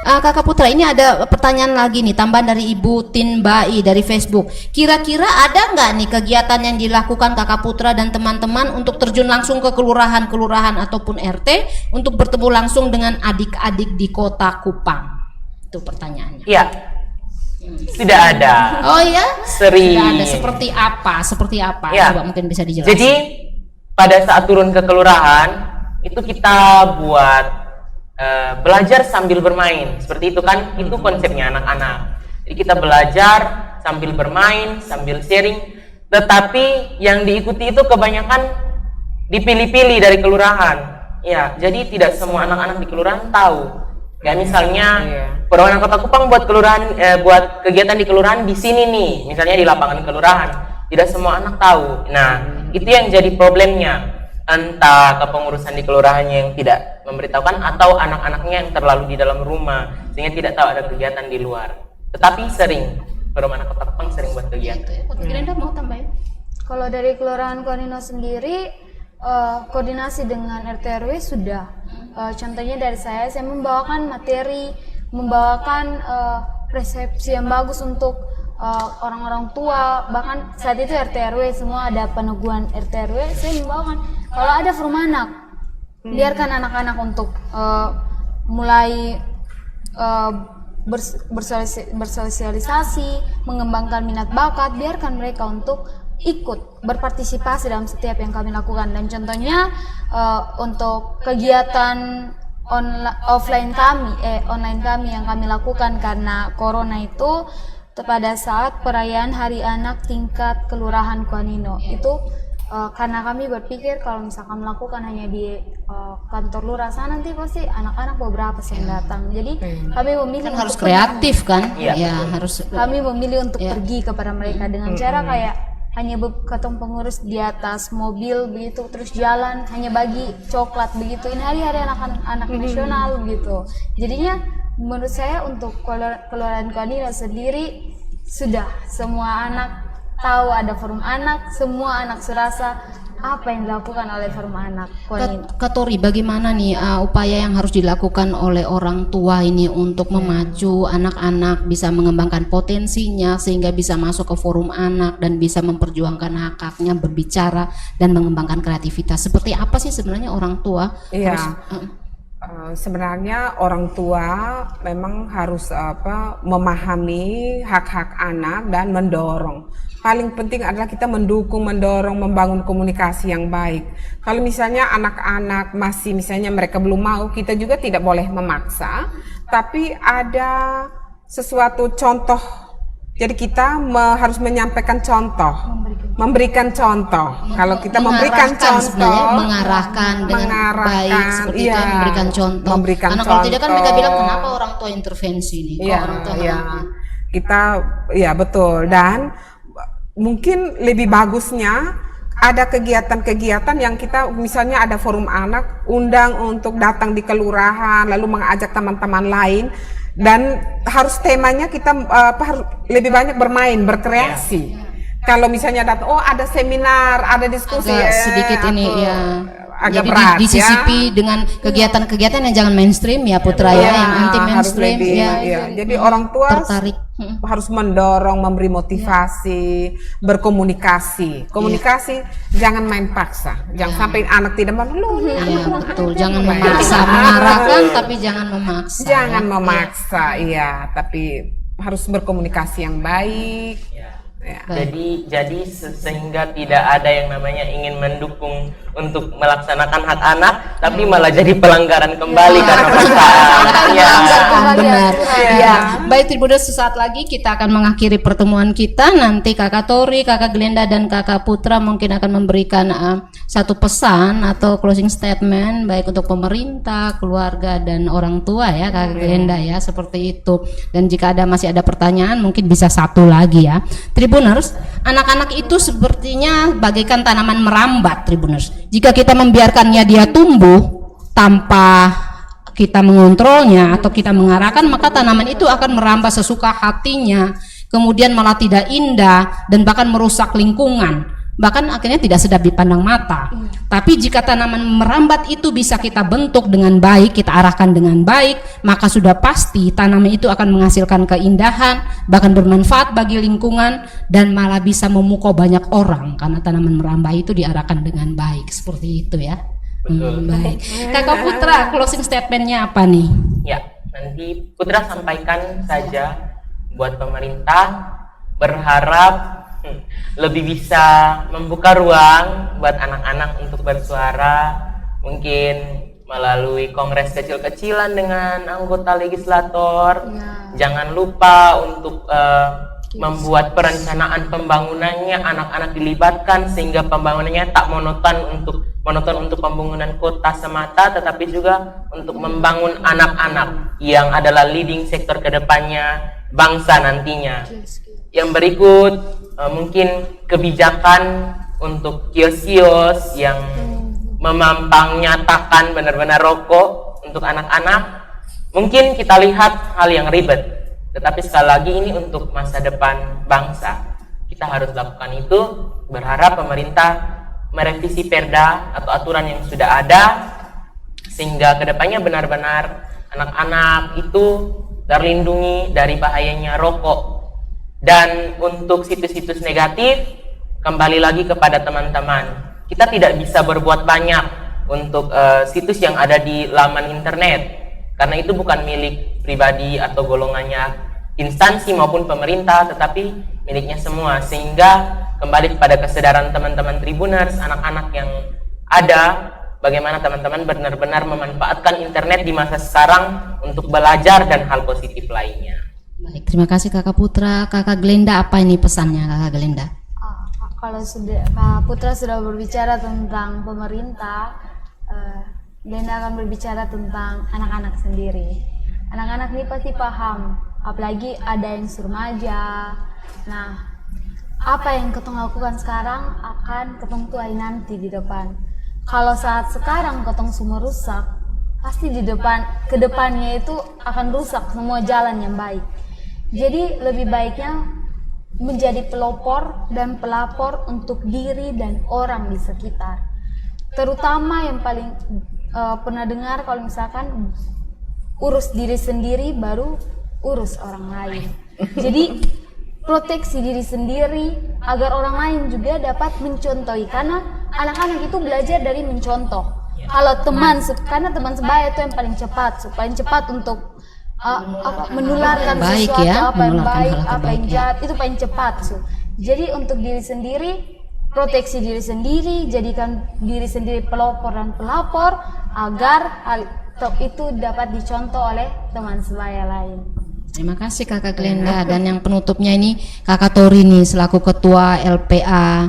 Kakak Putra, ini ada pertanyaan lagi nih, tambahan dari Ibu Tinbai dari Facebook. Kira-kira ada nggak nih kegiatan yang dilakukan Kakak Putra dan teman-teman untuk terjun langsung ke kelurahan-kelurahan ataupun RT untuk bertemu langsung dengan adik-adik di Kota Kupang? Itu pertanyaannya. Iya. Sudah ada. Oh ya? Sering. Sudah ada. Seperti apa? Seperti apa? Ya. Coba mungkin bisa dijelaskan. Jadi pada saat turun ke kelurahan itu kita buat belajar sambil bermain, seperti itu kan, itu konsepnya anak-anak. Jadi kita belajar sambil bermain, sambil sharing, tetapi yang diikuti itu kebanyakan dipilih-pilih dari kelurahan. Ya, jadi tidak semua anak-anak di kelurahan tahu. Kayak misalnya Perwakilan Kota Kupang buat kelurahan, buat kegiatan di kelurahan di sini nih, misalnya di lapangan kelurahan. Tidak semua anak tahu. Nah, itu yang jadi problemnya. Entah kepengurusan di kelurahannya yang tidak memberitahukan atau anak-anaknya yang terlalu di dalam rumah sehingga tidak tahu ada kegiatan di luar. Tetapi sering Perwakilan Kota Kupang sering buat kegiatan. Grenda mau tambahin? Kalau dari Kelurahan Kuanino sendiri koordinasi dengan RT RW sudah. Contohnya dari saya membawakan materi, membawakan resepsi yang bagus untuk orang-orang tua, bahkan saat itu RT RW semua ada peneguhan RT RW, saya membawakan kalau ada forum anak, biarkan anak-anak untuk mulai bersosialisasi, mengembangkan minat bakat, biarkan mereka untuk ikut berpartisipasi dalam setiap yang kami lakukan. Dan contohnya untuk kegiatan online kami yang kami lakukan karena corona itu pada saat perayaan Hari Anak tingkat Kelurahan Kuanino itu karena kami berpikir kalau misalkan melakukan hanya di kantor lurah sana nanti pasti anak-anak beberapa yang datang. Jadi kami memilih kan harus kreatif kan? Ya, harus. Kami memilih untuk pergi kepada mereka dengan cara kayak hanya ketemu pengurus di atas mobil begitu, terus jalan hanya bagi coklat begitu. Ini hari-hari anak-anak nasional begitu. Jadinya menurut saya untuk Kelurahan Kuanino sendiri sudah semua anak tahu ada forum anak, semua anak serasa apa yang dilakukan oleh forum anak Kuanino. Kak Tori, bagaimana nih upaya yang harus dilakukan oleh orang tua ini untuk memacu anak-anak bisa mengembangkan potensinya sehingga bisa masuk ke forum anak dan bisa memperjuangkan hak-haknya, berbicara dan mengembangkan kreativitas. Seperti apa sih sebenarnya orang tua harus sebenarnya orang tua memang harus memahami hak-hak anak dan mendorong. Paling penting adalah kita mendukung, mendorong, membangun komunikasi yang baik. Kalau misalnya anak-anak masih misalnya mereka belum mau, kita juga tidak boleh memaksa, tapi ada sesuatu contoh. Jadi kita harus menyampaikan contoh, memberikan contoh. Kalau kita memberikan contoh, mengarahkan dengan baik seperti itu, memberikan contoh. Karena kalau tidak kan mereka bilang kenapa orang tua intervensi nih? Orang tua kita betul. Dan mungkin lebih bagusnya ada kegiatan-kegiatan yang kita misalnya ada forum anak, undang untuk datang di kelurahan, lalu mengajak teman-teman lain. Dan harus temanya kita harus lebih banyak bermain, berkreasi. Kalau misalnya datang, ada seminar, ada diskusi, sedikit ini agak jadi berat disisipi dengan kegiatan-kegiatan yang jangan mainstream ya Putra yang anti mainstream Jadi orang tua tertarik harus mendorong, memberi motivasi, berkomunikasi. Komunikasi jangan main paksa, jangan sampai anak tidak mau. Betul, jangan memaksa, mengarahkan tapi jangan memaksa. Jangan memaksa, tapi harus berkomunikasi yang baik. Jadi sehingga tidak ada yang namanya ingin mendukung untuk melaksanakan hak anak, tapi malah jadi pelanggaran kembali karena paksaan. Benar. Baik Tribuners, sesaat lagi kita akan mengakhiri pertemuan kita. Nanti Kakak Tori, Kakak Glenda dan Kakak Putra mungkin akan memberikan satu pesan atau closing statement baik untuk pemerintah, keluarga dan orang tua ya Kakak Glenda ya, seperti itu. Dan jika masih ada pertanyaan mungkin bisa satu lagi ya. Tribuners, anak-anak itu sepertinya bagaikan tanaman merambat Tribuners. Jika kita membiarkannya dia tumbuh tanpa kita mengontrolnya atau kita mengarahkan, maka tanaman itu akan merambat sesuka hatinya, kemudian malah tidak indah dan bahkan merusak lingkungan. bahkan akhirnya tidak sedap dipandang mata. Tapi jika tanaman merambat itu bisa kita bentuk dengan baik, kita arahkan dengan baik, maka sudah pasti tanaman itu akan menghasilkan keindahan, bahkan bermanfaat bagi lingkungan, dan malah bisa memukau banyak orang karena tanaman merambat itu diarahkan dengan baik. Seperti itu ya. Baik. Kakak Putra, closing statementnya apa nih? Ya, nanti Putra sampaikan saja buat pemerintah, berharap lebih bisa membuka ruang buat anak-anak untuk bersuara, mungkin melalui kongres kecil-kecilan dengan anggota legislator. Jangan lupa untuk membuat perencanaan pembangunannya, anak-anak dilibatkan sehingga pembangunannya tak monoton untuk pembangunan kota semata, tetapi juga untuk membangun anak-anak yang adalah leading sektor kedepannya bangsa nantinya. Yang berikut mungkin kebijakan untuk kios-kios yang memampang nyatakan benar-benar rokok untuk anak-anak. Mungkin kita lihat hal yang ribet, tetapi sekali lagi ini untuk masa depan bangsa. Kita harus lakukan itu. Berharap pemerintah merevisi perda atau aturan yang sudah ada sehingga kedepannya benar-benar anak-anak itu terlindungi dari bahayanya rokok. Dan untuk situs-situs negatif, kembali lagi kepada teman-teman, kita tidak bisa berbuat banyak untuk situs yang ada di laman internet, karena itu bukan milik pribadi atau golongannya instansi maupun pemerintah, tetapi miliknya semua. Sehingga kembali kepada kesadaran teman-teman Tribuners, anak-anak yang ada, bagaimana teman-teman benar-benar memanfaatkan internet di masa sekarang untuk belajar dan hal positif lainnya. Baik, terima kasih Kakak Putra. Kakak Glenda, apa ini pesannya Kakak Glenda? Kalau sudah Kak Putra sudah berbicara tentang pemerintah, Glenda akan berbicara tentang anak-anak sendiri. Anak-anak ini pasti paham, apalagi ada yang remaja. Nah, apa yang ketong lakukan sekarang akan ketong tuai nanti di depan. Kalau saat sekarang ketong semua rusak, pasti di depan, ke depannya itu akan rusak semua jalan yang baik. Jadi lebih baiknya menjadi pelopor dan pelapor untuk diri dan orang di sekitar. Terutama yang paling pernah dengar kalau misalkan urus diri sendiri baru urus orang lain. Jadi proteksi diri sendiri agar orang lain juga dapat mencontohi, karena anak-anak itu belajar dari mencontoh. Kalau karena teman sebaya itu yang paling cepat untuk menularkan baik sesuatu, ya, apa yang menularkan baik, hal apa yang terbaik ya. jahat, itu paling cepat. Jadi untuk diri sendiri, proteksi diri sendiri, jadikan diri sendiri pelopor dan pelapor agar hal itu dapat dicontoh oleh teman sebaya lain. Terima kasih Kakak Glenda. Dan yang penutupnya ini Kakak Tori nih selaku Ketua LPA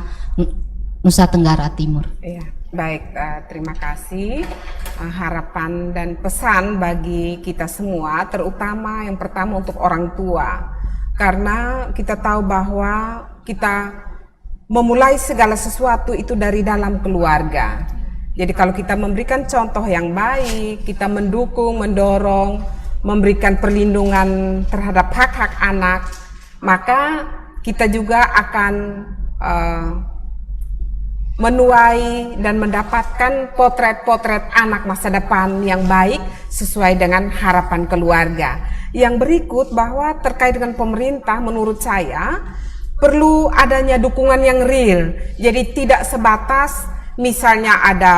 Nusa Tenggara Timur. Iya. Baik, terima kasih. Harapan dan pesan bagi kita semua, terutama yang pertama untuk orang tua, karena kita tahu bahwa kita memulai segala sesuatu itu dari dalam keluarga. Jadi kalau kita memberikan contoh yang baik, kita mendukung, mendorong, memberikan perlindungan terhadap hak-hak anak, maka kita juga akan menuai dan mendapatkan potret-potret anak masa depan yang baik sesuai dengan harapan keluarga. Yang berikut bahwa terkait dengan pemerintah, menurut saya perlu adanya dukungan yang real. Jadi tidak sebatas misalnya ada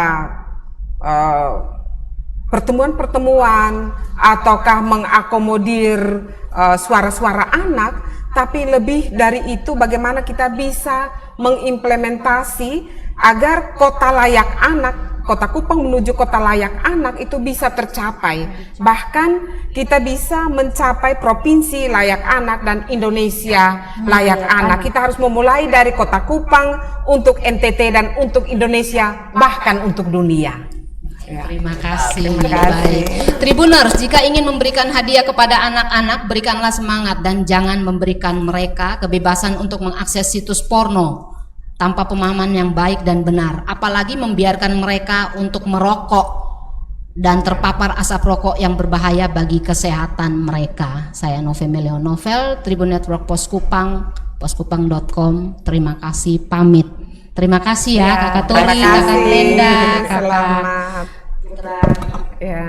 pertemuan-pertemuan ataukah mengakomodir suara-suara anak, tapi lebih dari itu bagaimana kita bisa mengimplementasi agar kota layak anak, Kota Kupang menuju kota layak anak itu bisa tercapai. Bahkan kita bisa mencapai provinsi layak anak dan Indonesia layak anak. Kita harus memulai dari Kota Kupang untuk NTT dan untuk Indonesia, bahkan untuk dunia. Ya. Terima kasih. Terima kasih. Baik. Tribuners, jika ingin memberikan hadiah kepada anak-anak, berikanlah semangat dan jangan memberikan mereka kebebasan untuk mengakses situs porno tanpa pemahaman yang baik dan benar, apalagi membiarkan mereka untuk merokok dan terpapar asap rokok yang berbahaya bagi kesehatan mereka. Saya November Leon Novel, Tribun Network Poskupang, poskupang.com. Terima kasih, pamit. Terima kasih ya, Kakak Terima Tori, Kakak kasih. Glenda, Kakak Selamat. Ya.